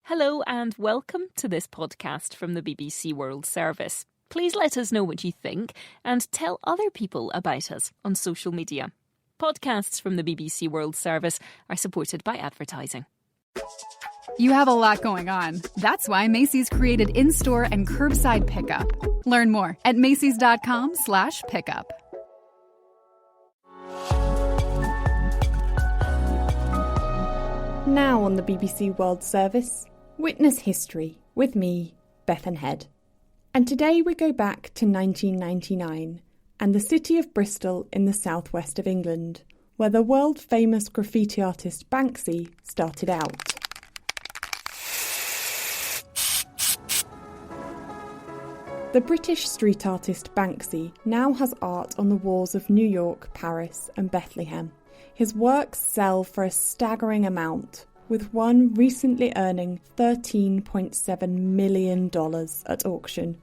Hello and welcome to this podcast from the BBC World Service. Please let us know what you think and tell other people about us on social media. Podcasts from the BBC World Service are supported by advertising. You have a lot going on. That's why Macy's created in-store and curbside pickup. Learn more at macys.com/pickup. Now on the BBC World Service, Witness History with me, Bethan Head. And today we go back to 1999 and the city of Bristol in the southwest of England, where the world-famous graffiti artist Banksy started out. The British street artist Banksy now has art on the walls of New York, Paris and Bethlehem. His works sell for a staggering amount, with one recently earning $13.7 million at auction.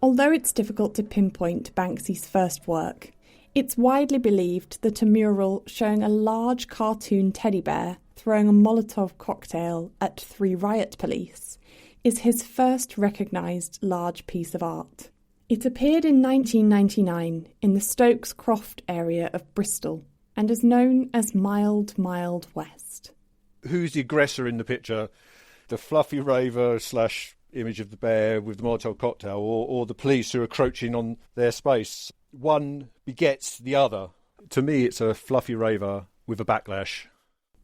Although it's difficult to pinpoint Banksy's first work, it's widely believed that a mural showing a large cartoon teddy bear throwing a Molotov cocktail at 3 riot police is his first recognised large piece of art. It appeared in 1999 in the Stokes Croft area of Bristol and is known as Mild West. Who's the aggressor in the picture? The fluffy raver / image of the bear with the Molotov cocktail, or the police who are encroaching on their space? One begets the other. To me, it's a fluffy raver with a backlash.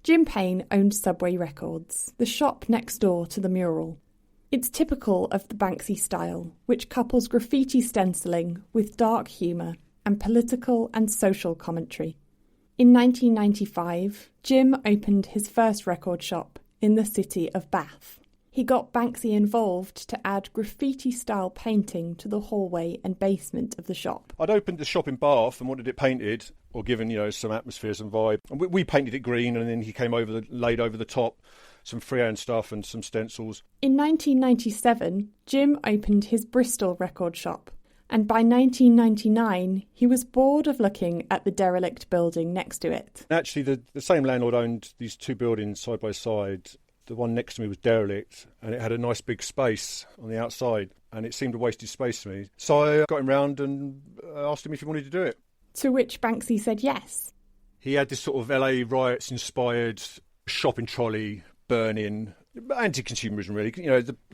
Jim Payne owned Subway Records, the shop next door to the mural. It's typical of the Banksy style, which couples graffiti stenciling with dark humour and political and social commentary. In 1995, Jim opened his first record shop in the city of Bath. He got Banksy involved to add graffiti-style painting to the hallway and basement of the shop. I'd opened the shop in Bath and wanted it painted, or given, some atmosphere, some vibe. And we painted it green, and then he came laid over the top some freehand stuff and some stencils. In 1997, Jim opened his Bristol record shop. And by 1999, he was bored of looking at the derelict building next to it. Actually, the same landlord owned these 2 buildings side by side. The one next to me was derelict, and it had a nice big space on the outside, and it seemed a wasted space to me. So I got him round and asked him if he wanted to do it. To which Banksy said yes. He had this sort of LA riots-inspired shopping trolley burning, anti-consumerism really.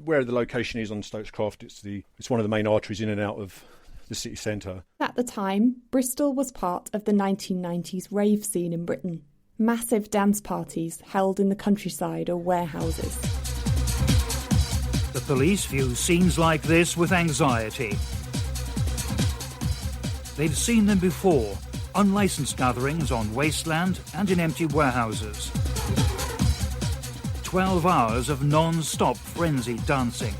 Where the location is on Stokes Croft, it's one of the main arteries in and out of the city centre. At the time, Bristol was part of the 1990s rave scene in Britain. Massive dance parties held in the countryside or warehouses. The police view scenes like this with anxiety. They've seen them before, unlicensed gatherings on wasteland and in empty warehouses. 12 hours of non-stop frenzied dancing.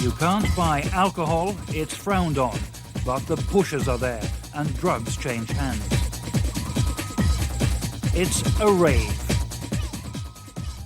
You can't buy alcohol, it's frowned on, but the pushers are there and drugs change hands. It's a rave.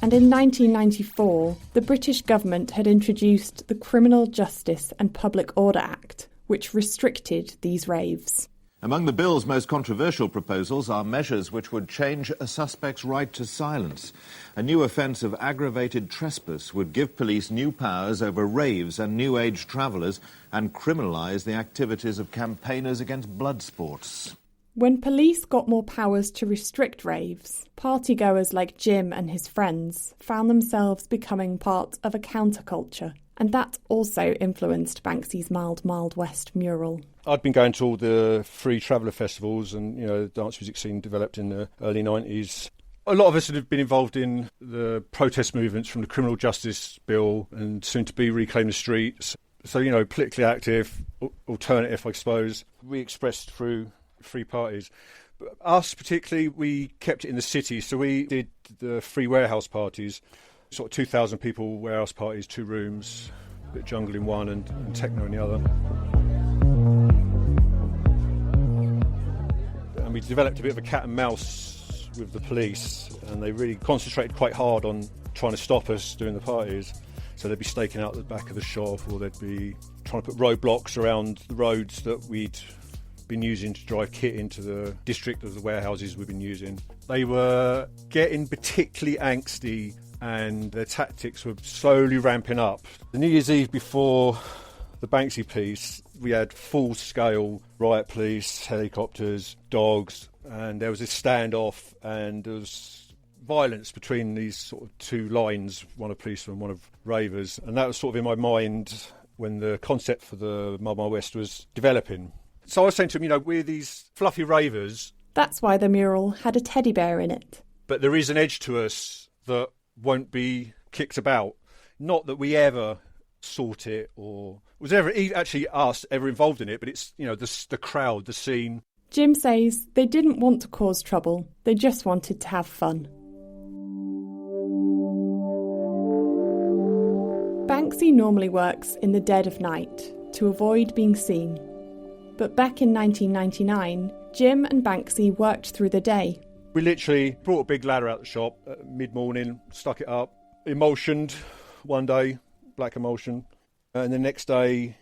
And in 1994, the British government had introduced the Criminal Justice and Public Order Act, which restricted these raves. Among the bill's most controversial proposals are measures which would change a suspect's right to silence. A new offence of aggravated trespass would give police new powers over raves and New Age travellers and criminalise the activities of campaigners against blood sports. When police got more powers to restrict raves, partygoers like Jim and his friends found themselves becoming part of a counterculture. And that also influenced Banksy's Mild West mural. I'd been going to all the free traveller festivals and, the dance music scene developed in the early 90s. A lot of us have been involved in the protest movements from the Criminal Justice Bill and soon to be Reclaim the Streets. So, politically active, alternative, I suppose. We expressed through free parties. But us particularly, we kept it in the city. So we did the free warehouse parties. Sort of 2,000 people warehouse parties, 2 rooms, a bit of jungle in one and techno in the other. And we developed a bit of a cat and mouse with the police, and they really concentrated quite hard on trying to stop us doing the parties. So they'd be staking out the back of the shop, or they'd be trying to put roadblocks around the roads that we'd been using to drive kit into the district of the warehouses we've been using. They were getting particularly angsty and their tactics were slowly ramping up. The New Year's Eve before the Banksy piece, we had full-scale riot police, helicopters, dogs, and there was this standoff and there was violence between these sort of two lines, one of police and one of ravers. And that was sort of in my mind when the concept for the Mile Mile West was developing. So I was saying to him, we're these fluffy ravers. That's why the mural had a teddy bear in it. But there is an edge to us that won't be kicked about. Not that we ever sought it or was ever actually us ever involved in it, but it's, the crowd, the scene. Jim says they didn't want to cause trouble, they just wanted to have fun. Banksy normally works in the dead of night to avoid being seen. But back in 1999, Jim and Banksy worked through the day. We literally brought a big ladder out the shop mid-morning, stuck it up, emulsioned one day, black emulsion, and the next day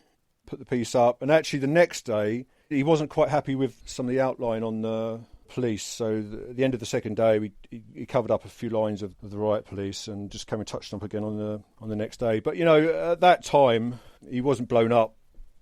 put the piece up. And actually the next day, he wasn't quite happy with some of the outline on the police. So at the end of the second day, he covered up a few lines of the riot police and just came and touched them up again on the next day. But, at that time, he wasn't blown up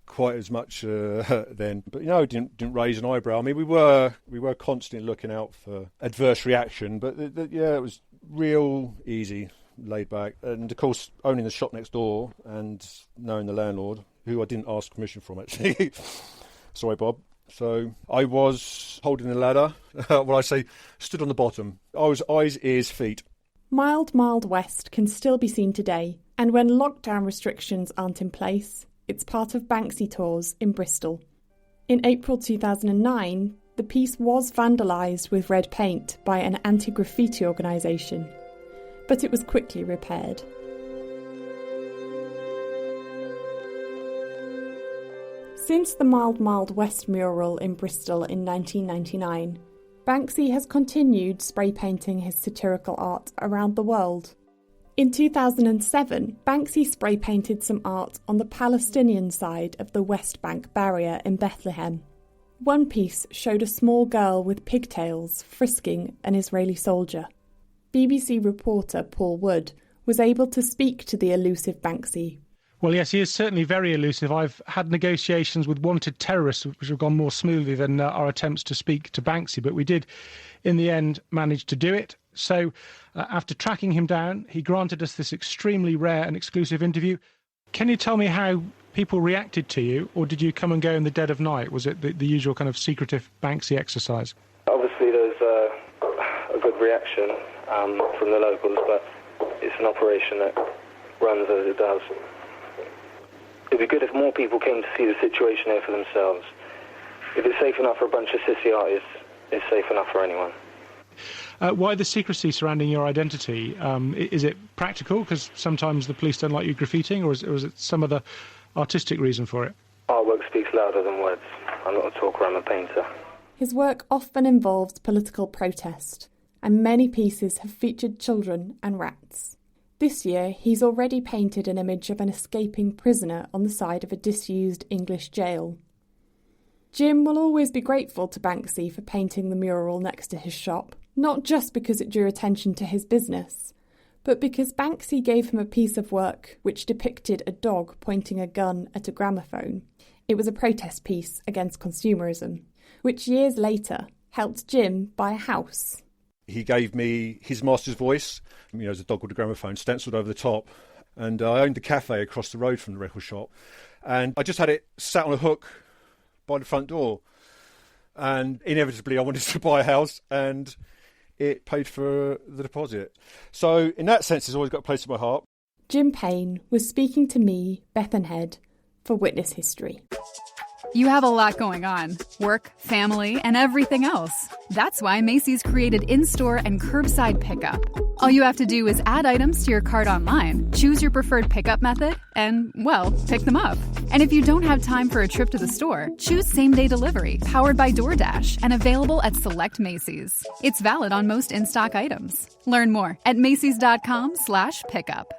quite as much then. But, didn't raise an eyebrow. I mean, we were constantly looking out for adverse reaction. But, it was real easy, laid back. And, of course, owning the shop next door and knowing the landlord, who I didn't ask permission from, actually. Sorry, Bob. So I was holding the ladder. Stood on the bottom. I was eyes, ears, feet. Mild West can still be seen today. And when lockdown restrictions aren't in place, it's part of Banksy tours in Bristol. In April 2009, the piece was vandalised with red paint by an anti-graffiti organisation, but it was quickly repaired. Since the Mild West mural in Bristol in 1999, Banksy has continued spray painting his satirical art around the world. In 2007, Banksy spray painted some art on the Palestinian side of the West Bank barrier in Bethlehem. One piece showed a small girl with pigtails frisking an Israeli soldier. BBC reporter Paul Wood was able to speak to the elusive Banksy. Well, yes, he is certainly very elusive. I've had negotiations with wanted terrorists which have gone more smoothly than our attempts to speak to Banksy, but we did, in the end, manage to do it. So, after tracking him down, he granted us this extremely rare and exclusive interview. Can you tell me how people reacted to you, or did you come and go in the dead of night? Was it the usual kind of secretive Banksy exercise? Obviously, there's a good reaction from the locals, but it's an operation that runs as it does. It'd be good if more people came to see the situation here for themselves. If it's safe enough for a bunch of sissy artists, it's safe enough for anyone. Why the secrecy surrounding your identity? Is it practical, because sometimes the police don't like you graffitiing, or is it some other artistic reason for it? Artwork speaks louder than words. I'm not a talker, I'm a painter. His work often involves political protest, and many pieces have featured children and rats. This year, he's already painted an image of an escaping prisoner on the side of a disused English jail. Jim will always be grateful to Banksy for painting the mural next to his shop, not just because it drew attention to his business, but because Banksy gave him a piece of work which depicted a dog pointing a gun at a gramophone. It was a protest piece against consumerism, which years later helped Jim buy a house. He gave me his master's voice, as a dog with a gramophone, stencilled over the top. And I owned a cafe across the road from the record shop. And I just had it sat on a hook by the front door. And inevitably I wanted to buy a house, and it paid for the deposit. So in that sense, it's always got a place in my heart. Jim Payne was speaking to me, Bethan Head, for Witness History. You have a lot going on. Work, family, and everything else. That's why Macy's created in-store and curbside pickup. All you have to do is add items to your cart online, choose your preferred pickup method, and, pick them up. And if you don't have time for a trip to the store, choose same-day delivery, powered by DoorDash, and available at select Macy's. It's valid on most in-stock items. Learn more at Macys.com/pickup.